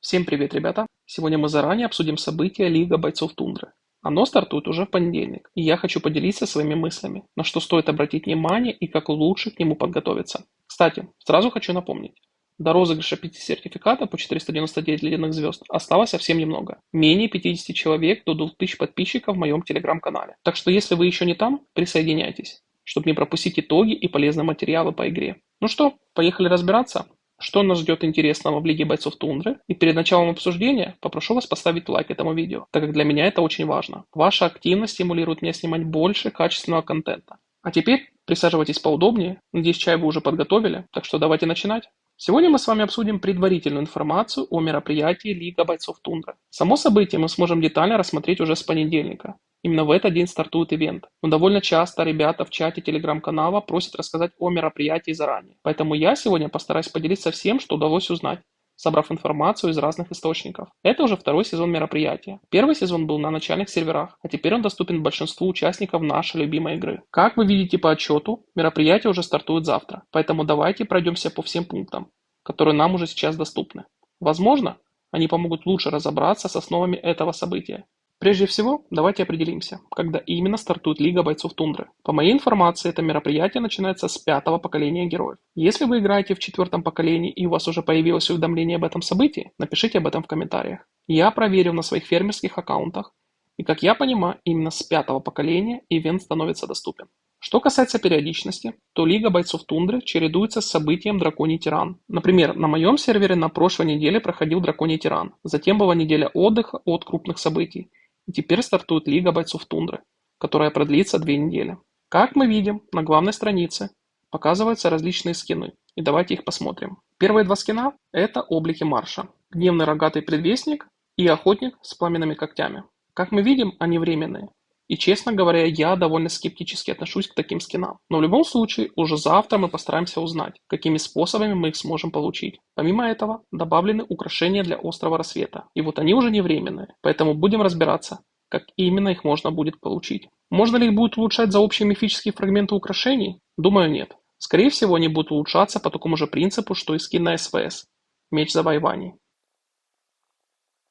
Всем привет, ребята! Сегодня мы заранее обсудим события Лига бойцов Тундры. Оно стартует уже в понедельник, и я хочу поделиться своими мыслями, на что стоит обратить внимание и как лучше к нему подготовиться. Кстати, сразу хочу напомнить, до розыгрыша 5 сертификатов по 499 ледяных звезд осталось совсем немного. Менее 50 человек до 2000 подписчиков в моем телеграм-канале. Так что если вы еще не там, присоединяйтесь, чтобы не пропустить итоги и полезные материалы по игре. Ну что, поехали разбираться? Что нас ждет интересного в Лиге бойцов Тундры? И перед началом обсуждения попрошу вас поставить лайк этому видео, так как для меня это очень важно. Ваша активность стимулирует меня снимать больше качественного контента. А теперь присаживайтесь поудобнее, надеюсь, чай вы уже подготовили, так что давайте начинать. Сегодня мы с вами обсудим предварительную информацию о мероприятии Лига бойцов Тундры. Само событие мы сможем детально рассмотреть уже с понедельника. Именно в этот день стартует ивент. Но довольно часто ребята в чате телеграм-канала просят рассказать о мероприятии заранее. Поэтому я сегодня постараюсь поделиться всем, что удалось узнать, собрав информацию из разных источников. Это уже второй сезон мероприятия. Первый сезон был на начальных серверах, а теперь он доступен большинству участников нашей любимой игры. Как вы видите по отчету, мероприятие уже стартует завтра. Поэтому давайте пройдемся по всем пунктам, которые нам уже сейчас доступны. Возможно, они помогут лучше разобраться с основами этого события. Прежде всего, давайте определимся, когда именно стартует Лига бойцов Тундры. По моей информации, это мероприятие начинается с 5-го поколения героев. Если вы играете в 4-м поколении и у вас уже появилось уведомление об этом событии, напишите об этом в комментариях. Я проверил на своих фермерских аккаунтах, и как я понимаю, именно с 5-го поколения ивент становится доступен. Что касается периодичности, то Лига бойцов Тундры чередуется с событием Драконий Тиран. Например, на моем сервере на прошлой неделе проходил Драконий Тиран, затем была неделя отдыха от крупных событий. И теперь стартует Лига бойцов Тундры, которая продлится 2 недели. Как мы видим, на главной странице показываются различные скины. И давайте их посмотрим. Первые 2 скина – это облики Марша. Гневный рогатый предвестник и охотник с пламенными когтями. Как мы видим, они временные. И честно говоря, я довольно скептически отношусь к таким скинам. Но в любом случае, уже завтра мы постараемся узнать, какими способами мы их сможем получить. Помимо этого, добавлены украшения для Острова Рассвета. И вот они уже не временные, поэтому будем разбираться, как именно их можно будет получить. Можно ли их будет улучшать за общие мифические фрагменты украшений? Думаю, нет. Скорее всего, они будут улучшаться по такому же принципу, что и скин на СВС – Меч Завоеваний.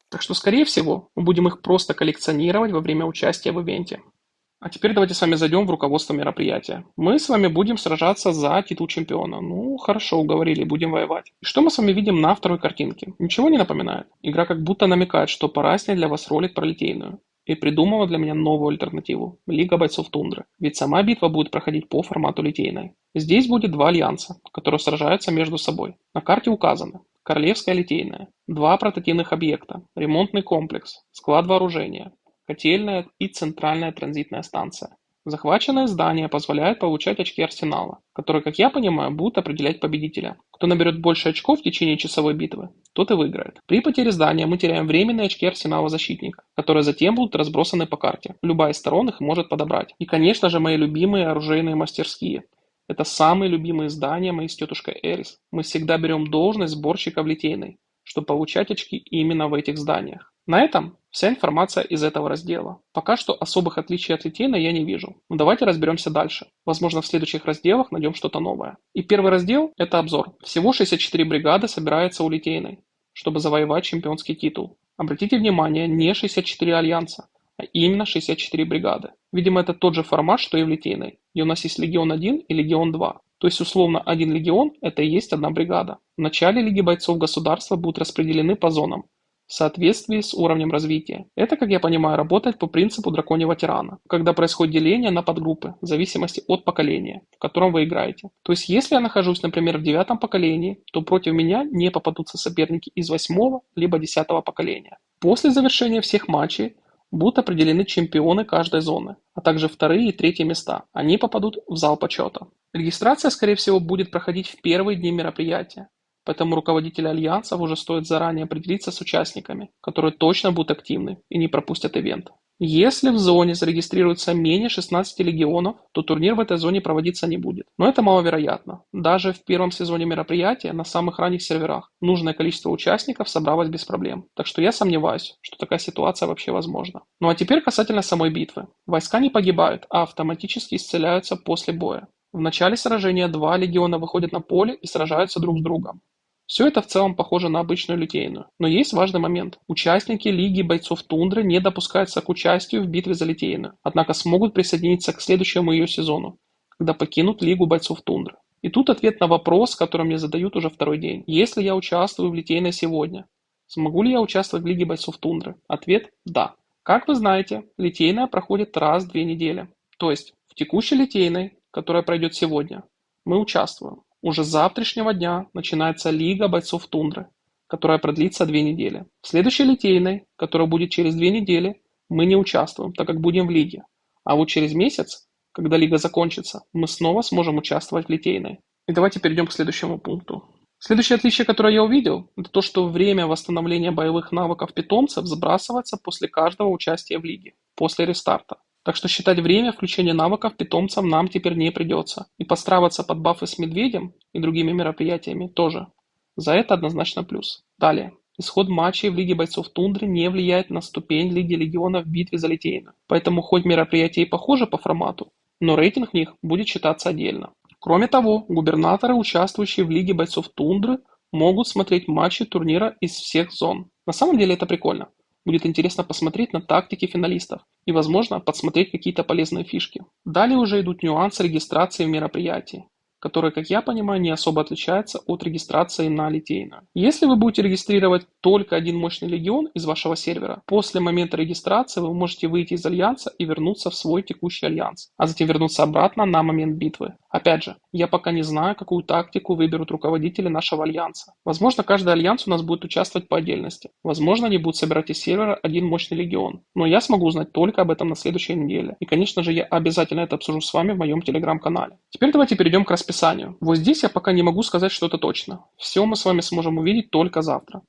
Так что, скорее всего, мы будем их просто коллекционировать во время участия в ивенте. А теперь давайте с вами зайдем в руководство мероприятия. Мы с вами будем сражаться за титул чемпиона. Ну, хорошо, уговорили, будем воевать. И что мы с вами видим на второй картинке? Ничего не напоминает? Игра как будто намекает, что пора снять для вас ролик про Литейную. И придумала для меня новую альтернативу – Лига бойцов Тундры. Ведь сама битва будет проходить по формату Литейной. Здесь будет 2 альянса, которые сражаются между собой. На карте указаны Королевская Литейная, 2 портативных объекта, ремонтный комплекс, склад вооружения, котельная и центральная транзитная станция. Захваченное здание позволяет получать очки арсенала, которые, как я понимаю, будут определять победителя. Кто наберет больше очков в течение часовой битвы, тот и выиграет. При потере здания мы теряем временные очки арсенала защитника, которые затем будут разбросаны по карте. Любая из сторон их может подобрать. И, конечно же, мои любимые оружейные мастерские. Это самые любимые здания моей с тетушкой Эрис. Мы всегда берем должность сборщика в Литейной, чтобы получать очки именно в этих зданиях. На этом вся информация из этого раздела. Пока что особых отличий от Литейной я не вижу. Но давайте разберемся дальше. Возможно, в следующих разделах найдем что-то новое. И первый раздел – это обзор. Всего 64 бригады собирается у Литейной, чтобы завоевать чемпионский титул. Обратите внимание, не 64 альянса, а именно 64 бригады. Видимо, это тот же формат, что и в Литейной, где у нас есть Легион 1 и Легион 2. То есть, условно, один легион – это и есть одна бригада. В начале Лиги бойцов государства будут распределены по зонам, в соответствии с уровнем развития. Это, как я понимаю, работает по принципу драконьего тирана, когда происходит деление на подгруппы, в зависимости от поколения, в котором вы играете. То есть, если я нахожусь, например, в 9-м поколении, то против меня не попадутся соперники из 8-го либо 10-го поколения. После завершения всех матчей будут определены чемпионы каждой зоны, а также 2-е и 3-е места. Они попадут в зал почета. Регистрация, скорее всего, будет проходить в первые дни мероприятия. Поэтому руководители альянсов уже стоит заранее определиться с участниками, которые точно будут активны и не пропустят ивент. Если в зоне зарегистрируется менее 16 легионов, то турнир в этой зоне проводиться не будет. Но это маловероятно. Даже в первом сезоне мероприятия на самых ранних серверах нужное количество участников собралось без проблем. Так что я сомневаюсь, что такая ситуация вообще возможна. Ну а теперь касательно самой битвы. Войска не погибают, а автоматически исцеляются после боя. В начале сражения 2 легиона выходят на поле и сражаются друг с другом. Все это в целом похоже на обычную литейную. Но есть важный момент. Участники Лиги бойцов Тундры не допускаются к участию в битве за литейную, однако смогут присоединиться к следующему ее сезону, когда покинут Лигу бойцов Тундры. И тут ответ на вопрос, который мне задают уже второй день. Если я участвую в литейной сегодня, смогу ли я участвовать в Лиге бойцов Тундры? Ответ – да. Как вы знаете, литейная проходит раз в 2 недели. То есть в текущей литейной, которая пройдет сегодня, мы участвуем. Уже с завтрашнего дня начинается Лига бойцов Тундры, которая продлится 2 недели. В следующей литейной, которая будет через 2 недели, мы не участвуем, так как будем в Лиге. А вот через месяц, когда Лига закончится, мы снова сможем участвовать в литейной. И давайте перейдем к следующему пункту. Следующее отличие, которое я увидел, это то, что время восстановления боевых навыков питомцев сбрасывается после каждого участия в Лиге, после рестарта. Так что считать время включения навыков питомцам нам теперь не придется. И подстраиваться под бафы с медведем и другими мероприятиями тоже. За это однозначно плюс. Далее. Исход матчей в Лиге бойцов Тундры не влияет на ступень Лиги Легиона в битве за литейную. Поэтому хоть мероприятия и похожи по формату, но рейтинг в них будет считаться отдельно. Кроме того, губернаторы, участвующие в Лиге бойцов Тундры, могут смотреть матчи турнира из всех зон. На самом деле это прикольно. Будет интересно посмотреть на тактики финалистов и, возможно, подсмотреть какие-то полезные фишки. Далее уже идут нюансы регистрации в мероприятии, которые, как я понимаю, не особо отличаются от регистрации на литейную. Если вы будете регистрировать только один мощный легион из вашего сервера, после момента регистрации вы можете выйти из альянса и вернуться в свой текущий альянс, а затем вернуться обратно на момент битвы. Опять же, я пока не знаю, какую тактику выберут руководители нашего альянса. Возможно, каждый альянс у нас будет участвовать по отдельности. Возможно, они будут собирать из сервера один мощный легион. Но я смогу узнать только об этом на следующей неделе. И, конечно же, я обязательно это обсужу с вами в моем телеграм-канале. Теперь давайте перейдем к расписанию. Вот здесь я пока не могу сказать что-то точно. Все мы с вами сможем увидеть только завтра.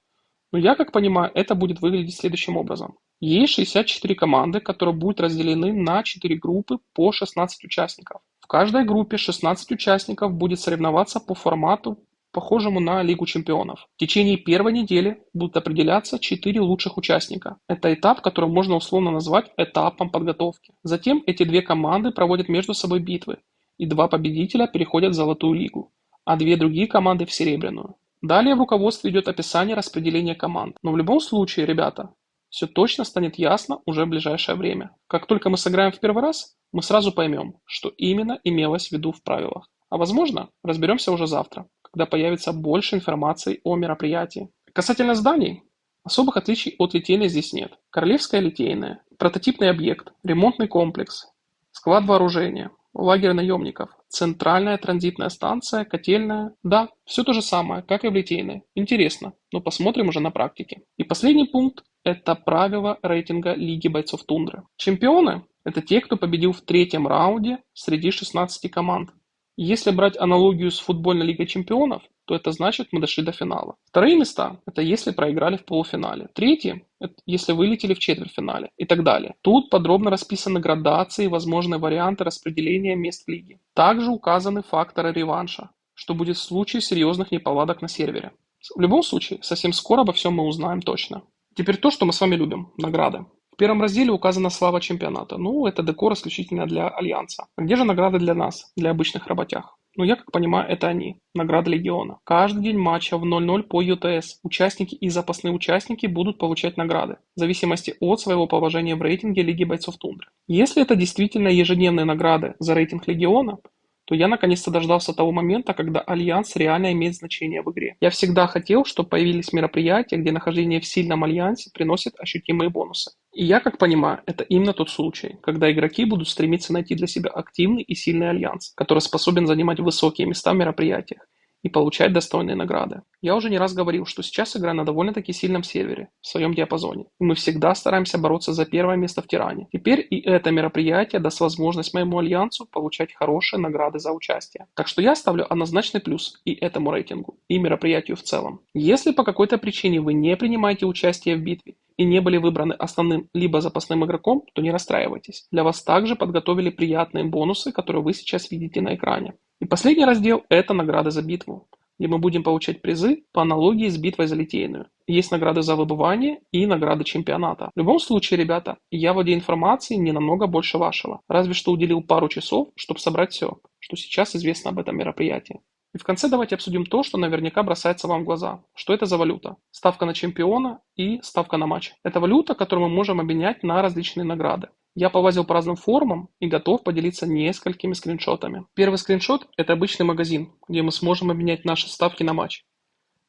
Но я, как понимаю, это будет выглядеть следующим образом. Есть 64 команды, которые будут разделены на 4 группы по 16 участников. В каждой группе 16 участников будет соревноваться по формату, похожему на Лигу чемпионов. В течение первой недели будут определяться 4 лучших участника. Это этап, который можно условно назвать этапом подготовки. Затем эти две команды проводят между собой битвы, и 2 победителя переходят в Золотую Лигу, а 2 другие команды в Серебряную. Далее в руководстве идет описание распределения команд. Но в любом случае, ребята, все точно станет ясно уже в ближайшее время. Как только мы сыграем в первый раз, мы сразу поймем, что именно имелось в виду в правилах. А возможно, разберемся уже завтра, когда появится больше информации о мероприятии. Касательно зданий, особых отличий от литейной здесь нет. Королевская литейная, прототипный объект, ремонтный комплекс, склад вооружения, лагерь наемников, центральная транзитная станция, котельная. Да, все то же самое, как и в литейной. Интересно, но посмотрим уже на практике. И последний пункт – это правила рейтинга Лиги бойцов Тундры. Чемпионы – это те, кто победил в 3-м раунде среди 16 команд. Если брать аналогию с футбольной Лигой чемпионов, то это значит, мы дошли до финала. Вторые места – это если проиграли в полуфинале. Третьи – это если вылетели в четвертьфинале и так далее. Тут подробно расписаны градации и возможные варианты распределения мест в лиге. Также указаны факторы реванша, что будет в случае серьезных неполадок на сервере. В любом случае, совсем скоро обо всем мы узнаем точно. Теперь то, что мы с вами любим – награды. В первом разделе указана слава чемпионата. Ну, это декор исключительно для Альянса. А где же награды для нас, для обычных работяг? Ну, я как понимаю, это они. Награды Легиона. Каждый день матча в 0:0 по ЮТС участники и запасные участники будут получать награды, в зависимости от своего положения в рейтинге Лиги бойцов Тундры. Если это действительно ежедневные награды за рейтинг Легиона, то я наконец-то дождался того момента, когда Альянс реально имеет значение в игре. Я всегда хотел, чтобы появились мероприятия, где нахождение в сильном Альянсе приносит ощутимые бонусы. И я, как понимаю, это именно тот случай, когда игроки будут стремиться найти для себя активный и сильный Альянс, который способен занимать высокие места в мероприятиях и получать достойные награды. Я уже не раз говорил, что сейчас играю на довольно-таки сильном сервере, в своем диапазоне. И мы всегда стараемся бороться за первое место в Тиране. Теперь и это мероприятие даст возможность моему альянсу получать хорошие награды за участие. Так что я ставлю однозначный плюс и этому рейтингу, и мероприятию в целом. Если по какой-то причине вы не принимаете участие в битве и не были выбраны основным либо запасным игроком, то не расстраивайтесь. Для вас также подготовили приятные бонусы, которые вы сейчас видите на экране. И последний раздел – это награды за битву, где мы будем получать призы по аналогии с битвой за литейную. Есть награды за выбывание и награды чемпионата. В любом случае, ребята, я владею информацией не намного больше вашего, разве что уделил пару часов, чтобы собрать все, что сейчас известно об этом мероприятии. И в конце давайте обсудим то, что наверняка бросается вам в глаза. Что это за валюта? Ставка на чемпиона и ставка на матч. Это валюта, которую мы можем обменять на различные награды. Я полазил по разным форумам и готов поделиться несколькими скриншотами. Первый скриншот – это обычный магазин, где мы сможем обменять наши ставки на матч.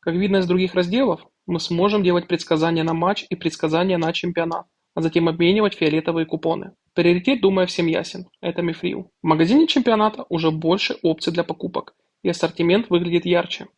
Как видно из других разделов, мы сможем делать предсказания на матч и предсказания на чемпионат, а затем обменивать фиолетовые купоны. Приоритет, думаю, всем ясен – это Мифрил. В магазине чемпионата уже больше опций для покупок, и ассортимент выглядит ярче.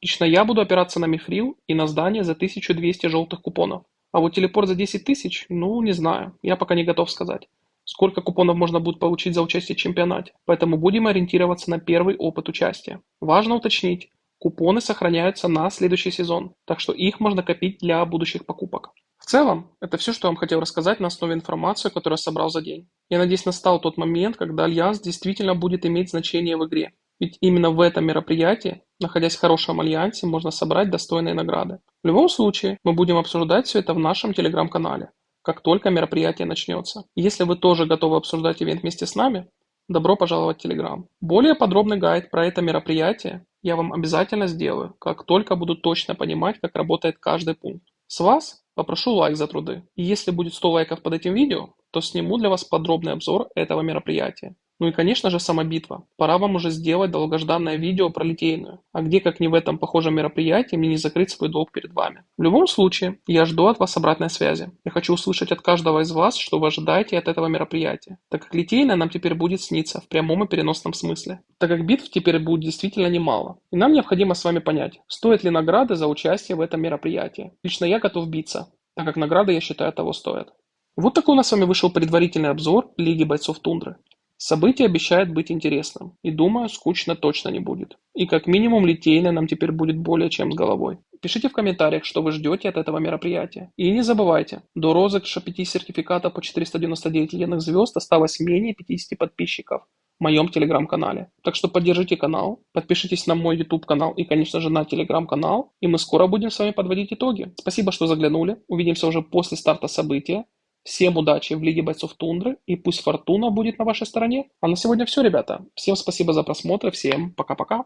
Лично я буду опираться на Мифрил и на здание за 1200 желтых купонов. А вот телепорт за 10 тысяч, ну не знаю, я пока не готов сказать. Сколько купонов можно будет получить за участие в чемпионате, поэтому будем ориентироваться на первый опыт участия. Важно уточнить, купоны сохраняются на следующий сезон, так что их можно копить для будущих покупок. В целом, это все, что я вам хотел рассказать на основе информации, которую я собрал за день. Я надеюсь, настал тот момент, когда Альянс действительно будет иметь значение в игре. Ведь именно в этом мероприятии, находясь в хорошем альянсе, можно собрать достойные награды. В любом случае, мы будем обсуждать все это в нашем телеграм-канале, как только мероприятие начнется. И если вы тоже готовы обсуждать ивент вместе с нами, добро пожаловать в Телеграм. Более подробный гайд про это мероприятие я вам обязательно сделаю, как только буду точно понимать, как работает каждый пункт. С вас попрошу лайк за труды. И если будет 100 лайков под этим видео, то сниму для вас подробный обзор этого мероприятия. Ну и конечно же сама битва. Пора вам уже сделать долгожданное видео про Литейную. А где, как не в этом похожем мероприятии, мне не закрыть свой долг перед вами. В любом случае, я жду от вас обратной связи. Я хочу услышать от каждого из вас, что вы ожидаете от этого мероприятия. Так как Литейная нам теперь будет сниться в прямом и переносном смысле. Так как битв теперь будет действительно немало. И нам необходимо с вами понять, стоит ли награды за участие в этом мероприятии. Лично я готов биться, так как награды, я считаю, того стоят. Вот такой у нас с вами вышел предварительный обзор Лиги бойцов Тундры. Событие обещает быть интересным, и думаю, скучно точно не будет. И как минимум Литейная нам теперь будет более чем с головой. Пишите в комментариях, что вы ждете от этого мероприятия. И не забывайте, до розыгрыша 5 сертификатов по 499 ледяных звезд осталось менее 50 подписчиков в моем телеграм-канале. Так что поддержите канал, подпишитесь на мой YouTube канал и, конечно же, на телеграм-канал, и мы скоро будем с вами подводить итоги. Спасибо, что заглянули. Увидимся уже после старта события. Всем удачи в Лиге бойцов Тундры, и пусть фортуна будет на вашей стороне. А на сегодня все, ребята. Всем спасибо за просмотр, всем пока-пока.